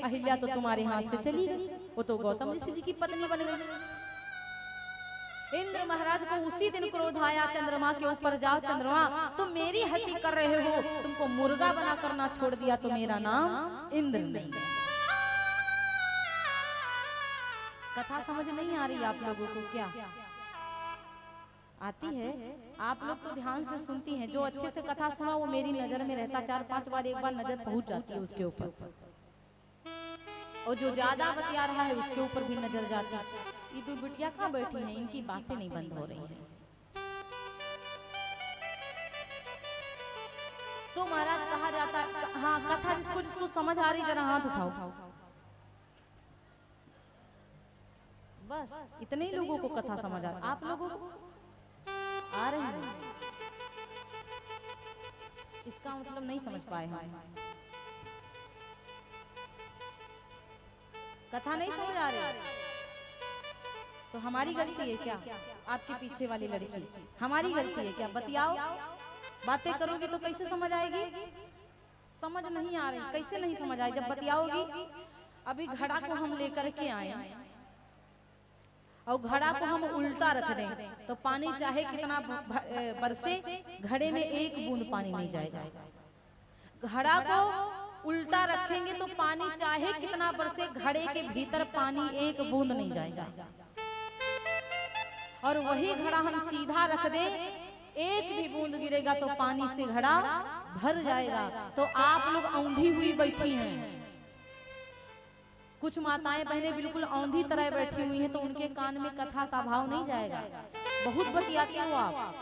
अहिल्या तो तुम्हारे हाथ से चली गई, वो तो गौतम ऋषि जी की पत्नी बन गई। इंद्र महाराज को उसी दिन क्रोध आया, चंद्रमा के ऊपर जाओ चंद्रमा, तुम मेरी हंसी कर रहे हो, तुमको मुर्गा बना करना छोड़ दिया तो मेरा नाम इंद्र नहीं। कथा समझ नहीं आ रही आप लोगों को क्या? आती है? आप लोग तो ध्यान से सुनती हैं, जो अच्छे से कथा सुना वो मेरी नजर में रहता, 4-5 बार एक बार नजर पहुंच जाती है उसके ऊपर, और जो ज्यादा बतिया रहा है उसके ऊपर भी नजर जाती है। ये दो बिटिया कहाँ बैठी हैं, इनकी बातें नहीं बंद हो रही हैं। तो महाराज कहा जाता है, हाँ कथा जिसको जिसको समझ आ रही जरा हाथ उठाओ। बस इतने ही लोगों को कथा समझ आ रही, आप लोगों को आ रही है, इसका मतलब नहीं समझ पाए हम। कथा नहीं समझ आ रही तो हमारी गलती है क्या? आपके पीछे वाली लड़की हमारी गलती है क्या? बतियाओ, बातें करोगी तो कैसे समझ आएगी? समझ नहीं आ रही, कैसे नहीं समझ आएगी जब बतियाओगी। अभी घड़ा को हम लेकर के आए और घड़ा को हम उल्टा रख दें तो पानी चाहे कितना बरसे घड़े में एक बूंद पानी नहीं जाएगा। घड़ा को उल्टा रखेंगे तो पानी चाहे कितना बरसे घड़े के भीतर पानी एक बूंद नहीं जाएगा। और वही घड़ा हम सीधा रख दें, एक भी बूंद गिरेगा तो पानी से घड़ा भर जाएगा। तो आप लोग औंधी हुई बैठी हैं, कुछ माताएं बहनें बिल्कुल औंधी तरह बैठी हुई हैं, तो उनके कान में कथा का भाव नहीं जाएगा। बहुत बतियाती हो आप,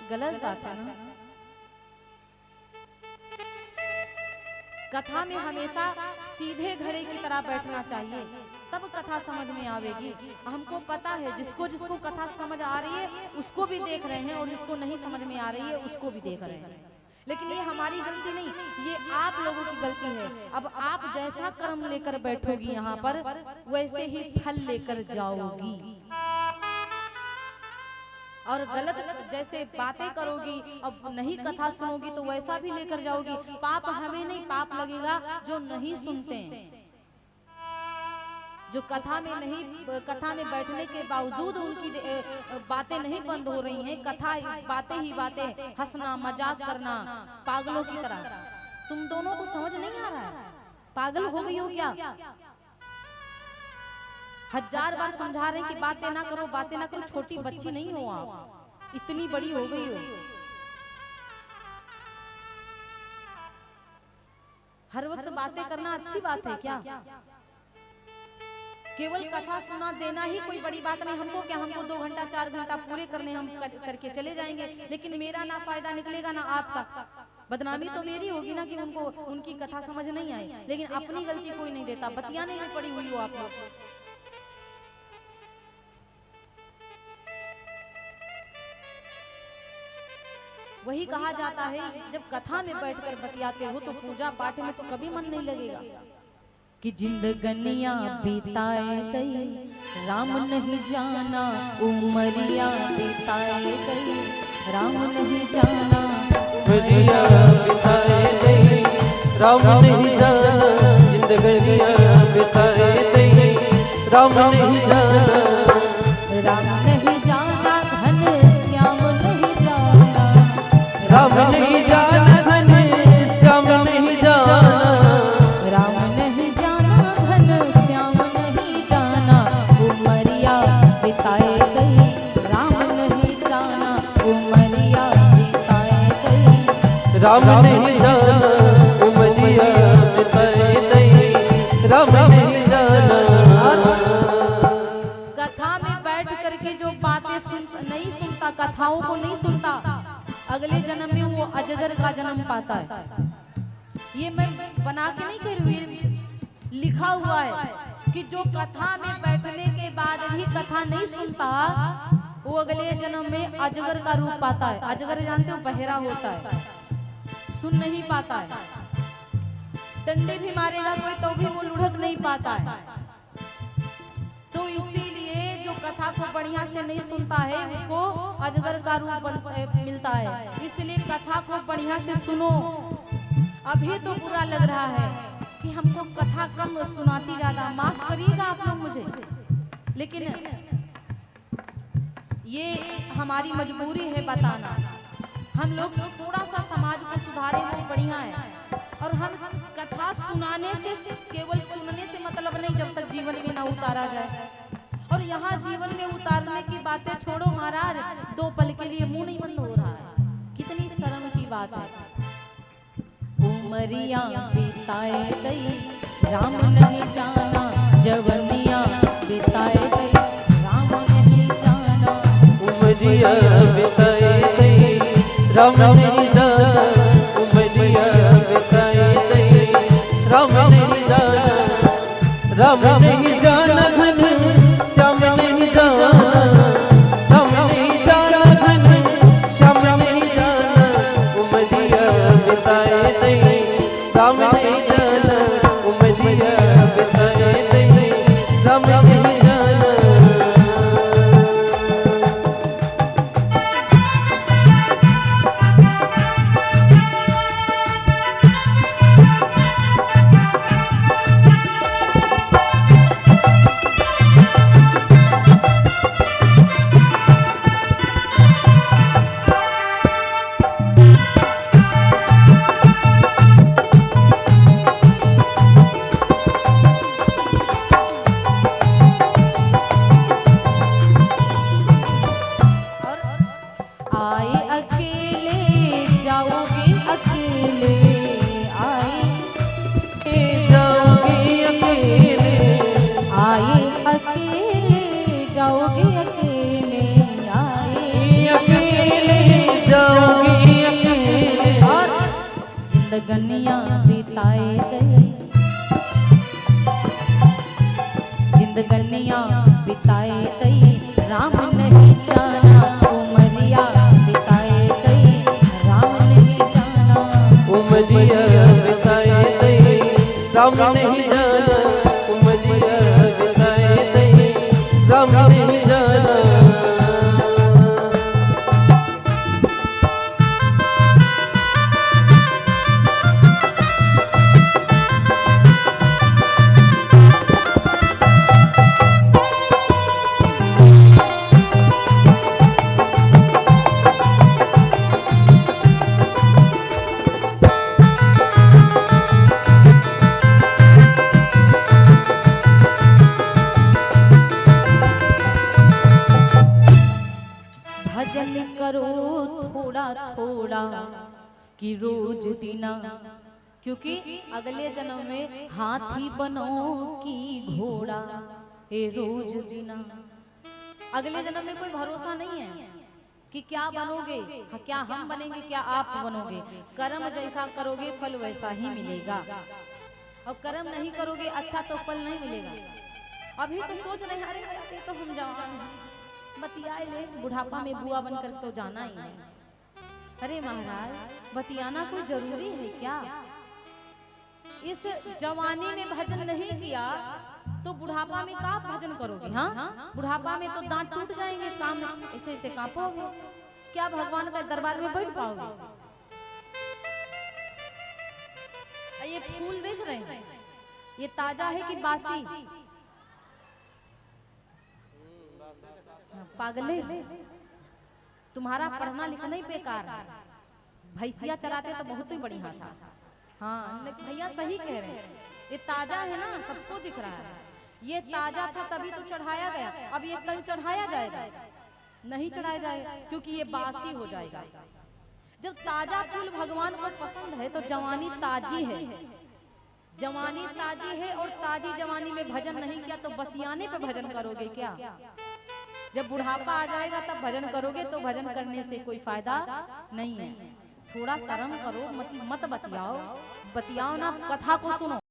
गलत बात है ना। कथा में हमेशा सीधे घड़े की तरह बैठना चाहिए, तब कथा समझ में आवेगी। हमको पता है जिसको जिसको कथा समझ आ रही है उसको भी देख रहे हैं, और जिसको नहीं समझ में आ रही है उसको भी देख रहे हैं, लेकिन ये हमारी गलती नहीं, ये आप लोगों की गलती है। अब आप जैसा कर्म लेकर बैठोगी यहाँ पर वैसे ही फल लेकर जाओगी, और गलत जैसे बातें करोगी अब नहीं कथा सुनोगी तो वैसा भी लेकर जाओगी। पाप हमें नहीं, पाप लगेगा जो नहीं सुनते हैं, जो कथा में नहीं, कथा में बैठने के बावजूद उनकी बातें नहीं बंद हो रही हैं, कथा बातें ही बातें, हंसना मजाक करना पागलों की तरह। तुम दोनों को समझ नहीं आ रहा है, पागल हो गई हो क्या? 1000 बार समझा रहे कि बातें ना करो, बातें ना करो। छोटी बच्ची नहीं हो आप, इतनी बड़ी हो गई हो। हर वक्त बातें करना अच्छी बात है क्या? केवल कथा सुना देना ही कोई बड़ी बात नहीं। हमको क्या, हमको 2 घंटा 4 घंटा पूरे करने हम करके चले जाएंगे, लेकिन मेरा ना फायदा निकलेगा ना आपका। बदनामी तो मेरी होगी ना कि उनको उनकी कथा समझ नहीं आई, लेकिन अपनी गलती कोई नहीं देता। बतियाने में पड़ी हुई हो आप लोग। वही कहा जाता है जब कथा में बैठकर बतियाते हो तो पूजा पाठ में तो कभी मन नहीं लगेगा कि जिंदगनिया बिताए गई राम नहीं जाना, उमरिया बिताए गई राम नहीं जाना, उमरिया बिताए गई राम नहीं जाना, जिंदगनिया बिताए गई राम नहीं जाना, राम नहीं जाना घन श्याम नहीं जाना, राम नहीं जाना घन श्याम नहीं जाना, राम नहीं जाना घन श्याम नहीं जाना, उमरिया बिताए गई राम नहीं जाना, उमरिया बिताए गई राम नहीं जाना, उमरिया बिताए गई राम नहीं जाना। कथा में बैठ करके जो बातें नहीं सुनता, कथाओं को नहीं सुनता, अगले जन्म में वो अजगर का जन्म पाता है। ये मैं बना के नहीं कह रही हूँ, लिखा हुआ है कि जो कथा में बैठने के बाद भी कथा नहीं सुनता वो अगले जन्म में अजगर का रूप पाता है। अजगर जानते हो, बहरा होता है, सुन नहीं पाता है, डंडे भी मारेगा कोई तो भी वो लुढ़क नहीं पाता है। तो इसीलिए जो कथा को बढ़िया से नहीं सुनता है उसको अजगर का रूप मिलता है। इसलिए कथा को बढ़िया से सुनो। अभी तो बुरा लग रहा है कि हमको कथा कम सुनाती ज्यादा, माफ करिएगा आप लोग मुझे, लेकिन ये हमारी मजबूरी है बताना। हम लोग थोड़ा सा समाज को सुधारे वो बढ़िया है, और हम कथा सुनाने से केवल सुनने से मतलब नहीं जब तक जीवन में ना उतारा जाए। और यहाँ जीवन में उतारने की बातें छोड़ो महाराज, 2 पल के लिए मुंह नहीं बंद हो रहा है, कितनी शर्म की बात है। उमरिया बिताए गई राम नहीं जाना, जवनिया बिताए गई राम नहीं जाना। उमरिया बिताए गई राम नहीं जाना, उमरिया बिताए गई राम नहीं जाना। राम नहीं जाना घन श्याम नहीं जाना, राम नहीं जाना घन श्याम नहीं जाना। उमरिया बिताए गई राम नहीं जाना, उमरिया बिताए गई राम नहीं जाना। आए अकेले जाओगे अकेले, आए जाओगी अकेले, आए अकेले जाओगे अकेले, आए अकेले जाओगी अकेले। और जिंदगनियां बिताए गए, जिंदगनियां बिताए गई राम नहीं जाना। उमरिया बिताए गई राम नहीं जाना। उमरिया बिताए गई राम नहीं जाना, उमरिया बिताए गई राम नहीं जाना। भजन करो थोड़ा थोड़ा कि रोज दिना, क्योंकि अगले जन्म में हाथी बनो कि घोड़ा, ए रोज दिना। अगले जन्म में कोई भरोसा नहीं है कि क्या बनोगे, क्या हम बनेंगे, क्या आप बनोगे। कर्म जैसा करोगे फल वैसा ही मिलेगा, और कर्म नहीं करोगे अच्छा तो फल नहीं मिलेगा। अभी तो सोच रहे हैं अरे अरे तो हम जवान हैं, बतियाए ले, बुढ़ापा में बुआ बनकर तो जाना ही है। अरे महाराज बतियाना कोई जरूरी है क्या? इस जवानी में भजन नहीं किया तो बुढ़ापा में का भजन करोगे? हाँ, बुढ़ापा में तो दांत टूट जाएंगे, काम ऐसे ऐसे कांपोगे, क्या भगवान का दरबार में बैठ पाओगे? ये फूल देख रहे हैं, ये ताजा है कि बासी? पागले, तुम्हारा पढ़ना लिखना ही बेकार है। भैंसिया चराते तो बहुत ही बढ़िया था। हाँ भैया सही कह रहे हैं, ये ताजा है ना, सबको दिख रहा है। ये ताजा था तभी तो चढ़ाया गया, अब ये कल चढ़ाया जाएगा? नहीं चढ़ाया जाएगा क्योंकि ये बासी हो जाएगा। जब ताजा फूल भगवान को पसंद है तो जवानी ताजी है, जवानी ताजी है, और ताजी जवानी में भजन नहीं किया तो बसियाने पे भजन करोगे क्या? जब बुढ़ापा आ जाएगा तब भजन करोगे, तो भजन करने से कोई फायदा नहीं है। थोड़ा शर्म करो, मत बतियाओ, बतियाओ ना, कथा को सुनो।